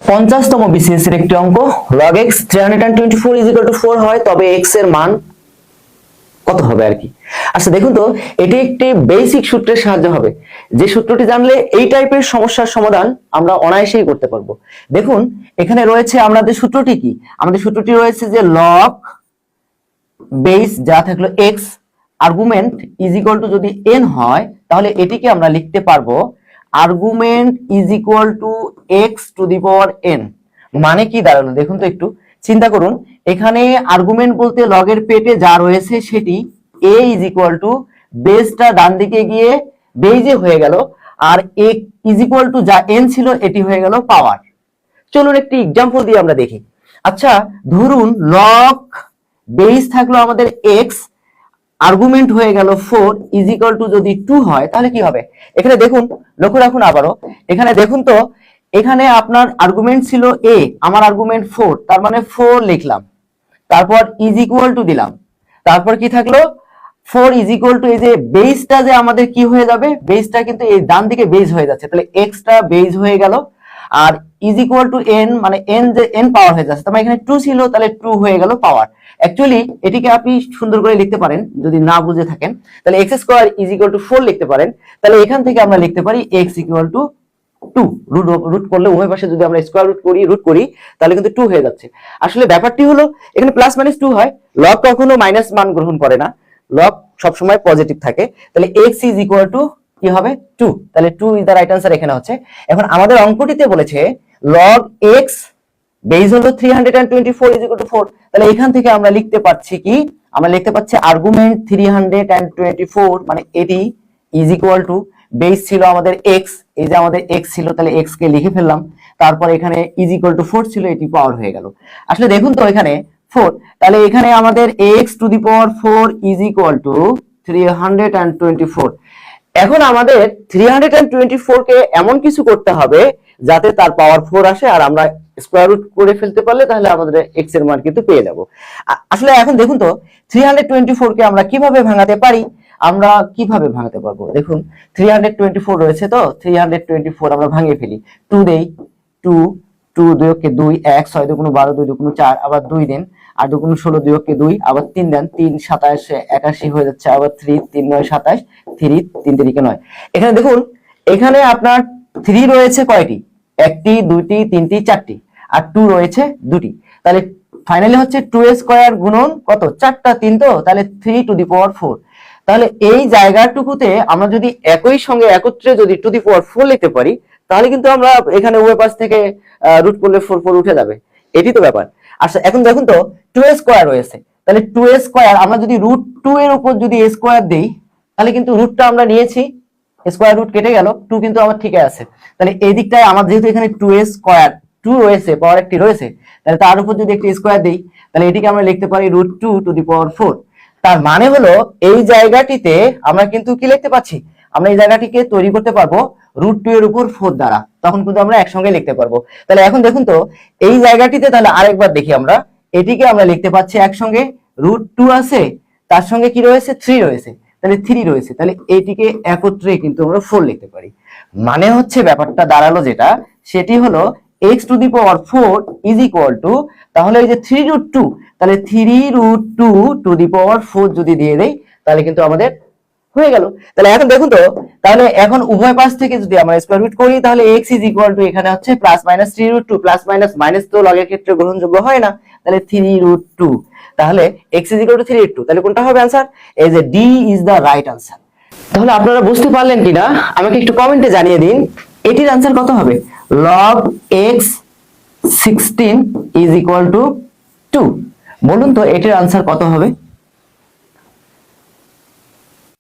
50তম BCS এর একটি অঙ্ক log x 324 4 হয়, তবে x এর মান কত হবে আর কি। আচ্ছা দেখুন তো, এটি একটি বেসিক সূত্রের সাহায্য হবে, যে সূত্রটি জানলে এই টাইপের সমস্যার সমাধান আমরা অনায়াসেই করতে পারবো। দেখুন এখানে রয়েছে আমাদের সূত্রটি কি, আমাদের সূত্রটি রয়েছে যে log বেস যা থাকলো x argument is equal two যদি n হয়, তাহলে এটিকে আমরা লিখতে পারবো argument is equal two x to the power n। মানে কি দাঁড়ালো দেখুন তো, একটু চিন্তা করুন। এখানে আর্গুমেন্ট বলতে লগের পেটে যা রয়েছে সেটি a ইজ ইকুয়াল টু বেসটা ডান দিকে গিয়ে বেজে হয়ে গেল, আর a ইজ ইকুয়াল টু যা n ছিল এটি হয়ে গেল পাওয়ার। চলুন একটি এক্সাম্পল দিয়ে আমরা দেখি। আচ্ছা ধরুন লগ বেস থাকলো আমাদের x, আর্গুমেন্ট হয়ে গেল 4 ইজ ইকুয়াল টু যদি 2 হয়, তাহলে কি হবে? এখানে দেখুন, লক্ষ্য রাখুন আবারও, এখানে দেখুন তো, এখানে আপনার আর্গুমেন্ট ছিল a, আমার আর্গুমেন্ট 4, তার মানে 4 লিখলাম, তারপর ইজ ইকুয়াল টু দিলাম, তারপর কি থাকলো 4 ইজ ইকুয়াল টু, এই যে বেসটা যে আমাদের কি হয়ে যাবে, বেসটা কিন্তু এই ডান দিকে বেস হয়ে যাচ্ছে, তাহলে x টা বেস হয়ে গেল, আর ইজ ইকুয়াল টু n মানে n যে n পাওয়ার হয়ে যাচ্ছে, তার মানে এখানে 2 ছিল তাহলে 2 হয়ে গেল পাওয়ার। অ্যাকচুয়ালি এটিকে আপনি সুন্দর করে লিখতে পারেন, যদি না বুঝে থাকেন তাহলে x square is equal two 4 লিখতে পারেন। তাহলে এখান থেকে আমরা লিখতে পারি x ইকুয়াল টু 2, রুট করলে উভয় পাশে যদি আমরা স্কয়ার রুট করি তাহলে কিন্তু 2 হয়ে যাচ্ছে। আসলে ব্যাপারটি হলো এখানে প্লাস মাইনাস 2 হয়, লগ কখনো মাইনাস মান গ্রহণ করে না, লগ সবসময় পজিটিভ থাকে। তাহলে x ইজ ইকুয়াল টু কি হবে 2, তাহলে 2 ইজ দ্য রাইট আনসার এখানে হচ্ছে। এখন আমাদের অঙ্কটিতে বলেছে log x বেস হলো 324 ইজ ইকুয়াল টু 4, তাহলে এখান থেকে আমরা লিখতে পাচ্ছি কি, আমরা লিখতে পাচ্ছি আর্গুমেন্ট 324 মানে এটি ইজ ইকুয়াল টু বেস ছিল আমাদের x, এই যে আমাদের x ছিল তাহলে x কে লিখে ফেললাম, তারপর এখানে ইজ ইকুয়াল টু 4 ছিল, এটি পাওয়ার হয়ে গেল। আসলে দেখুন তো এখানে 4, তাহলে এখানে আমাদের x to the power 4 is equal two 324। এখন আমাদের 324 কে এমন কিছু করতে হবে যাতে তার পাওয়ার 4 আসে, আর আমরা স্কয়ার রুট করে ফেলতে পারলে তাহলে আমাদের x এর মান কিন্তু পেয়ে যাব। আসলে এখন দেখুন তো 324 কে আমরা কিভাবে ভাঙাতে পারি, আমরা কিভাবে ভাঙাতে পারবো, দেখুন 324 রয়েছে, তো 324 আমরা ভাঙিয়ে ফেলি। 2 দেই, 2 2 2 কে 2, 1 6 2 12 2 2 4, আবার 2 দেন, আর 2 16 2 কে 2, আবার 3 দেন, 3 27 81 হয়ে যাচ্ছে, আবার 3 3 9 27, 3 3 3 9। এখানে দেখুন, এখানে আপনার 3 রয়েছে কয়টি, একটি, দুইটি, তিনটি, চারটি, আর 2 রয়েছে দুটি, তাহলে ফাইনালি হচ্ছে 2 স্কয়ার গুণন কত, 4টা 3, তো তাহলে 3 টু দি পাওয়ার 4। তাহলে এই জায়গাটুকুতে আমরা যদি একই সঙ্গে একত্রে যদি টু দি পাওয়ার 4 লিখতে পারি, তাহলে কিন্তু আমরা এখানে উভয় পাশ থেকে রুট করলে 4 4 উঠে যাবে, এটি তো ব্যাপার। আচ্ছা এখন দেখুন তো 2 স্কয়ার রয়েছে, তাহলে 2 স্কয়ার আমরা যদি রুট 2 এর উপর যদি স্কয়ার দেই, তাহলে কিন্তু রুটটা আমরা নিয়েছি, স্কয়ার রুট কেটে গেল, 2 কিন্তু আমার ঠিক আছে। তাহলে এই দিকটায় আমার যেহেতু এখানে 2 স্কয়ার 2 রয়েছে, পাওয়ার একটি রয়েছে, তাহলে তার উপর যদি একটি স্কয়ার দেই, তাহলে এটিকে আমরা লিখতে পারি রুট 2 টু দি পাওয়ার 4। তার মানে হলো এই জায়গাটিতে আমরা কিন্তু কি লিখতে পাচ্ছি, আমরা এই জায়গাটিকে তৈরি করতে পারবো রুট 2 এর উপর 4 দ্বারা, তখন কিন্তু আমরা একসঙ্গে লিখতে পারবো। তাহলে এখন দেখুন তো এই জায়গাটিতে, তাহলে আরেকবার দেখি, আমরা এটিকে আমরা লিখতে পাচ্ছি একসঙ্গে রুট 2 আছে, তার সঙ্গে কি রয়েছে 3 রয়েছে, তাহলে 3 রয়েছে, তাহলে এইটিকে একত্রে কিন্তু আমরা 4 লিখতে পারি। মানে হচ্ছে ব্যাপারটা দাঁড়ালো যেটা, সেটি হলো x to the power 4 is equal two, তাহলে এই যে 3 রুট 2, তাহলে 3 রুট 2 টু দি পাওয়ার 4 যদি দিয়ে দেই, তাহলে কিন্তু আমাদের হয়ে গেল। তাহলে এখন দেখুন তো, তাহলে এখন উভয় পাশ থেকে যদি আমরা স্কয়ার রুট করি, তাহলে x ইজ ইকুয়াল টু এখানে হচ্ছে plus minus 3 root 2, plus minus minus তো লগের ক্ষেত্রে গ্রহণযোগ্য হয় না, তাহলে 3 রুট 2, তাহলে x is equal to 3 root 2, তাহলে কোনটা হবে आंसर, এই যে d is the right answer. তাহলে আপনারা বুঝতে পারলেন কিনা আমাকে একটু কমেন্টে জানিয়ে দিন, এটির आंसर কত হবে, log x 16 is equal two 2, বলুন তো এটির आंसर কত হবে।